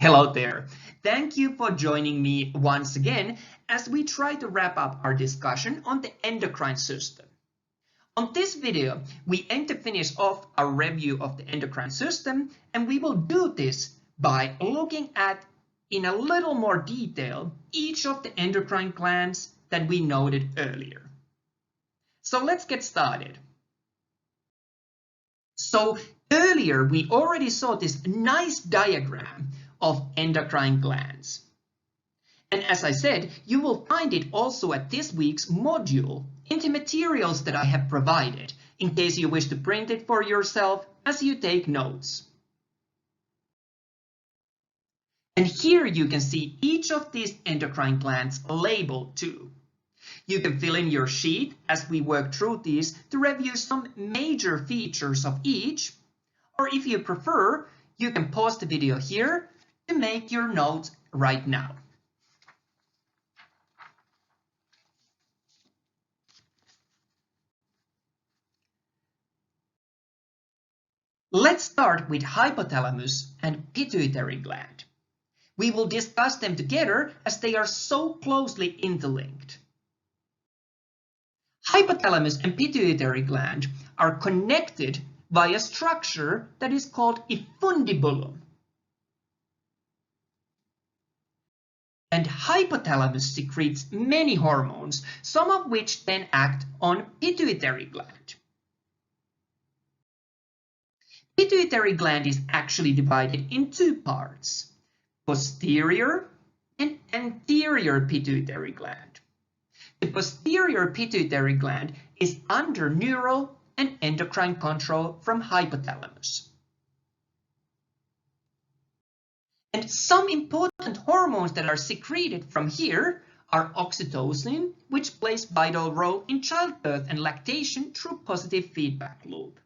Hello there. Thank you for joining me once again as we try to wrap up our discussion on the endocrine system. On this video, we aim to finish off our review of the endocrine system, and we will do this by looking at, in a little more detail, each of the endocrine glands that we noted earlier. So let's get started. So earlier, we already saw this nice diagram of endocrine glands. And as I said, you will find it also at this week's module in the materials that I have provided, in case you wish to print it for yourself as you take notes. And here you can see each of these endocrine glands labeled too. You can fill in your sheet as we work through these to review some major features of each, or if you prefer, you can pause the video here to make your notes right now. Let's start with hypothalamus and pituitary gland. We will discuss them together as they are so closely interlinked. Hypothalamus and pituitary gland are connected by a structure that is called infundibulum. And hypothalamus secretes many hormones, some of which then act on pituitary gland. Pituitary gland is actually divided in two parts, posterior and anterior pituitary gland. The posterior pituitary gland is under neural and endocrine control from hypothalamus. And some important hormones that are secreted from here are oxytocin, which plays a vital role in childbirth and lactation through positive feedback loop,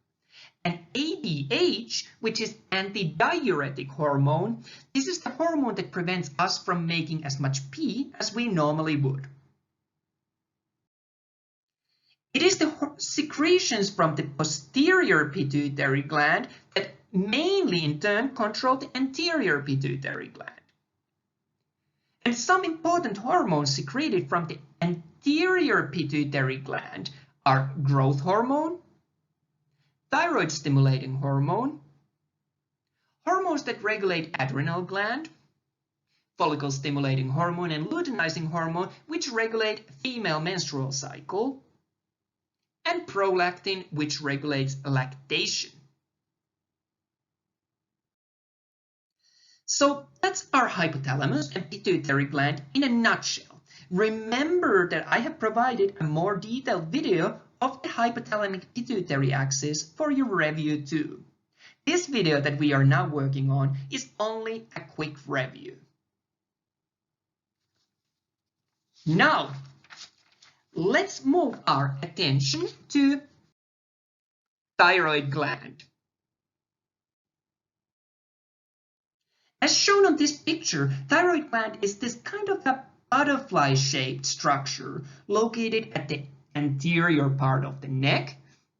and ADH, which is antidiuretic hormone. This is the hormone that prevents us from making as much pee as we normally would. It is the secretions from the posterior pituitary gland that mainly in turn control the anterior pituitary gland. And some important hormones secreted from the anterior pituitary gland are growth hormone, thyroid stimulating hormone, hormones that regulate adrenal gland, follicle stimulating hormone and luteinizing hormone, which regulate female menstrual cycle, and prolactin, which regulates lactation. So that's our hypothalamus and pituitary gland in a nutshell. Remember that I have provided a more detailed video of the hypothalamic pituitary axis for your review too. This video that we are now working on is only a quick review. Now, let's move our attention to thyroid gland. As shown on this picture, thyroid gland is this kind of a butterfly-shaped structure located at the anterior part of the neck,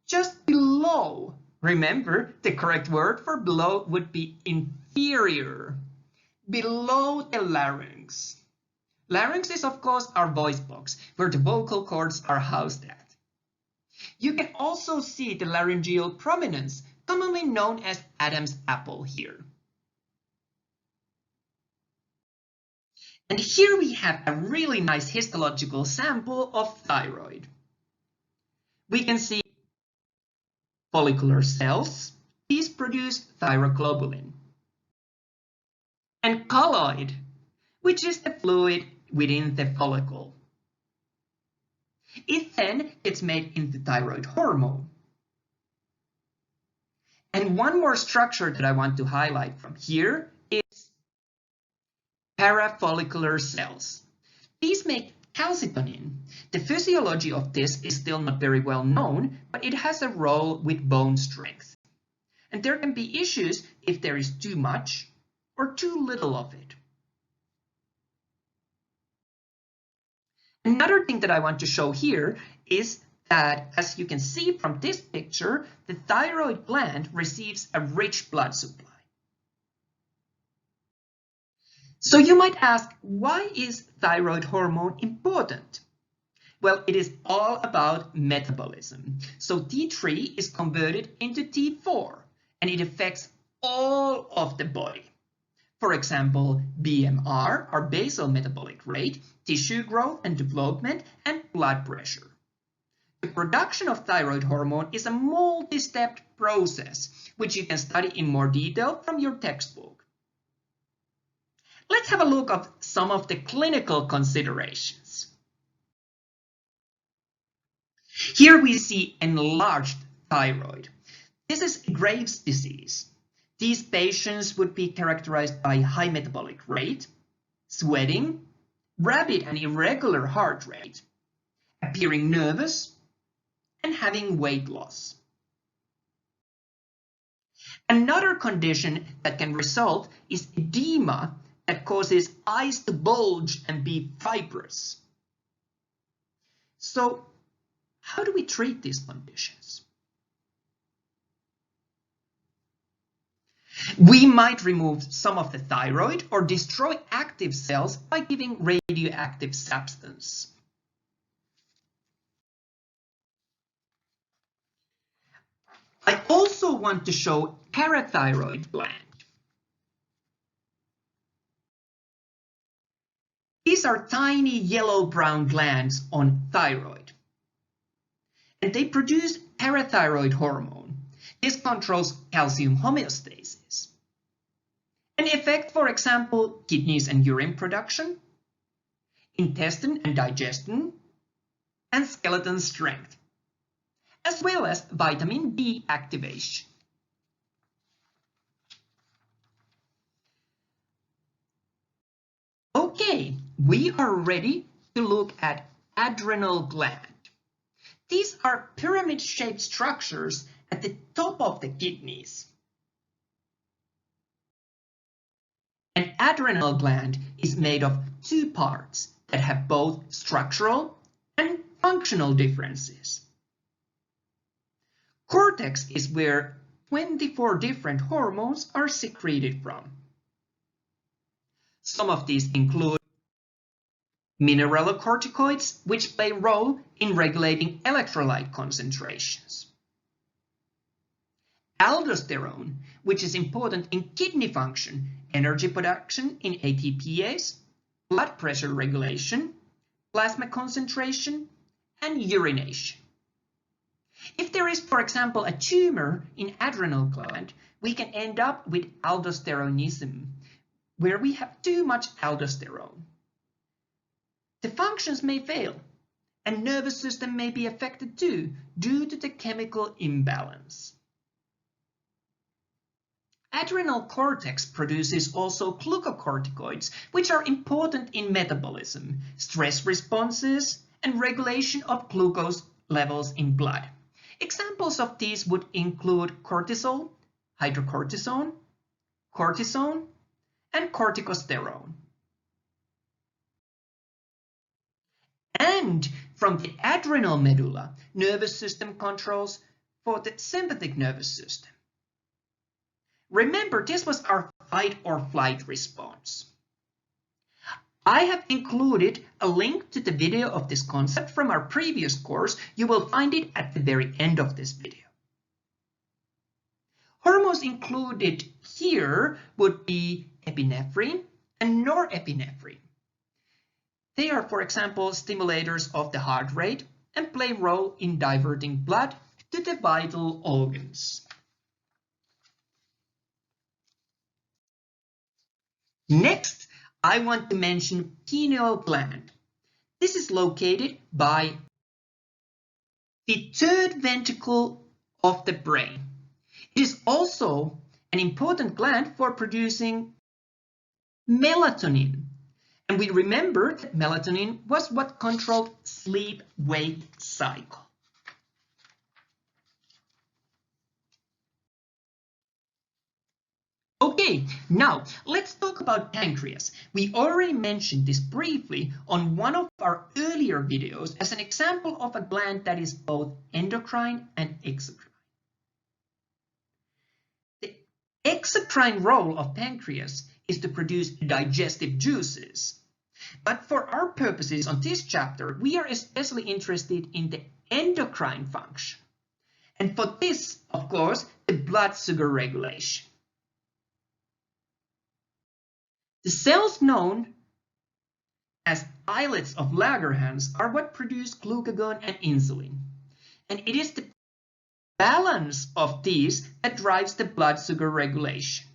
just below. Remember, the correct word for below would be inferior, below the larynx. Larynx is, of course, our voice box, where the vocal cords are housed at. You can also see the laryngeal prominence, commonly known as Adam's apple here. And here we have a really nice histological sample of thyroid. We can see follicular cells. These produce thyroglobulin. And colloid, which is the fluid within the follicle. It then gets made into thyroid hormone. And one more structure that I want to highlight from here is parafollicular cells. These make calcitonin. The physiology of this is still not very well known, but it has a role with bone strength. And there can be issues if there is too much or too little of it. Another thing that I want to show here is that, as you can see from this picture, the thyroid gland receives a rich blood supply. So you might ask, why is thyroid hormone important? Well, it is all about metabolism. So T3 is converted into T4 and it affects all of the body. For example, BMR, or basal metabolic rate, tissue growth and development, and blood pressure. The production of thyroid hormone is a multi-step process, which you can study in more detail from your textbook. Let's have a look at some of the clinical considerations. Here we see enlarged thyroid. This is Graves' disease. These patients would be characterized by high metabolic rate, sweating, rapid and irregular heart rate, appearing nervous, and having weight loss. Another condition that can result is edema that causes eyes to bulge and be fibrous. So, how do we treat these conditions? We might remove some of the thyroid or destroy active cells by giving radioactive substance. I also want to show parathyroid gland. These are tiny yellow-brown glands on thyroid. And they produce parathyroid hormone. This controls calcium homeostasis. An effect, for example, kidneys and urine production, intestine and digestion, and skeleton strength, as well as vitamin D activation. Okay, we are ready to look at adrenal gland. These are pyramid-shaped structures at the top of the kidneys. An adrenal gland is made of two parts that have both structural and functional differences. Cortex is where 24 different hormones are secreted from. Some of these include mineralocorticoids, which play a role in regulating electrolyte concentrations. Aldosterone, which is important in kidney function, energy production in ATPase, blood pressure regulation, plasma concentration, and urination. If there is, for example, a tumor in adrenal gland, we can end up with aldosteronism, where we have too much aldosterone. The functions may fail, and nervous system may be affected too, due to the chemical imbalance. Adrenal cortex produces also glucocorticoids, which are important in metabolism, stress responses, and regulation of glucose levels in blood. Examples of these would include cortisol, hydrocortisone, cortisone, and corticosterone. And from the adrenal medulla, nervous system controls for the sympathetic nervous system. Remember, this was our fight or flight response. I have included a link to the video of this concept from our previous course. You will find it at the very end of this video. Hormones included here would be epinephrine and norepinephrine. They are, for example, stimulators of the heart rate and play a role in diverting blood to the vital organs. Next, I want to mention pineal gland. This is located by the third ventricle of the brain. It is also an important gland for producing melatonin. And we remember that melatonin was what controlled sleep-wake cycle. Okay, now let's talk about pancreas. We already mentioned this briefly on one of our earlier videos as an example of a gland that is both endocrine and exocrine. The exocrine role of pancreas is to produce digestive juices. But for our purposes on this chapter, we are especially interested in the endocrine function. And for this, of course, the blood sugar regulation. The cells known as islets of Langerhans are what produce glucagon and insulin. And it is the balance of these that drives the blood sugar regulation.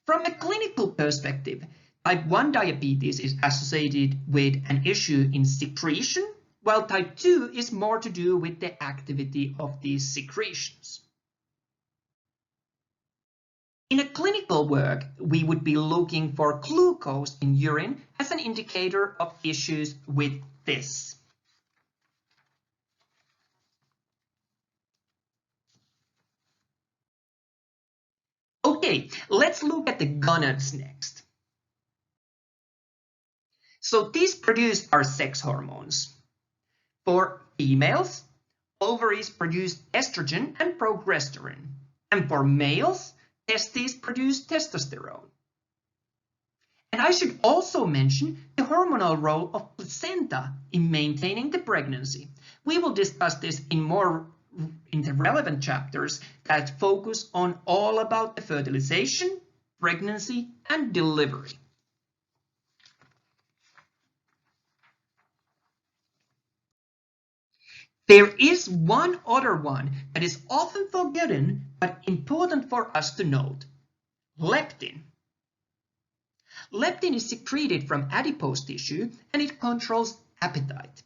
From a clinical perspective, type 1 diabetes is associated with an issue in secretion, while type 2 is more to do with the activity of these secretions. In a clinical work, we would be looking for glucose in urine as an indicator of issues with this. Okay, let's look at the gonads next. So these produce our sex hormones. For females, ovaries produce estrogen and progesterone, and for males, testes produce testosterone. And I should also mention the hormonal role of placenta in maintaining the pregnancy. We will discuss this in the relevant chapters that focus on all about the fertilization, pregnancy, and delivery. There is one other one that is often forgotten but important for us to note: leptin. Leptin is secreted from adipose tissue and it controls appetite.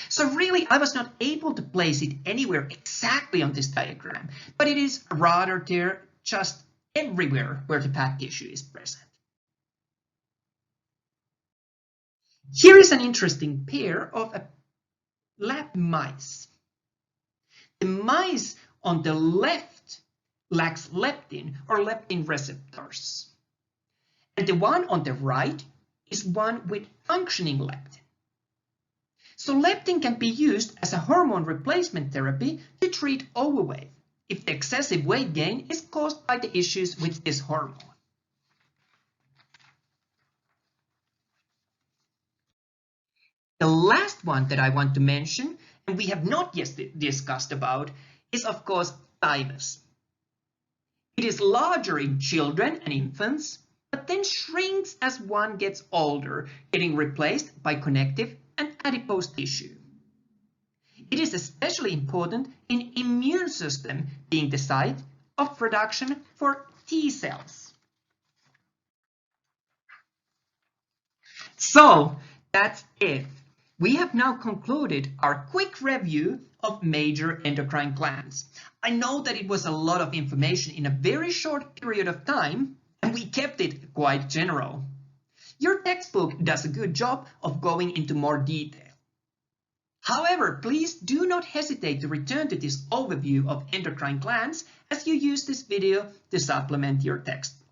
So really, I was not able to place it anywhere exactly on this diagram, but it is rather there just everywhere where the fat tissue is present. Here is an interesting pair of lab mice. The mice on the left lacks leptin or leptin receptors. And the one on the right is one with functioning leptin. So leptin can be used as a hormone replacement therapy to treat overweight if the excessive weight gain is caused by the issues with this hormone. The last one that I want to mention, and we have not yet discussed about, is of course thymus. It is larger in children and infants, but then shrinks as one gets older, getting replaced by connective and adipose tissue. It is especially important in immune system, being the site of production for T cells. So that's it. We have now concluded our quick review of major endocrine glands. I know that it was a lot of information in a very short period of time, and we kept it quite general. Your textbook does a good job of going into more detail. However, please do not hesitate to return to this overview of endocrine glands as you use this video to supplement your textbook.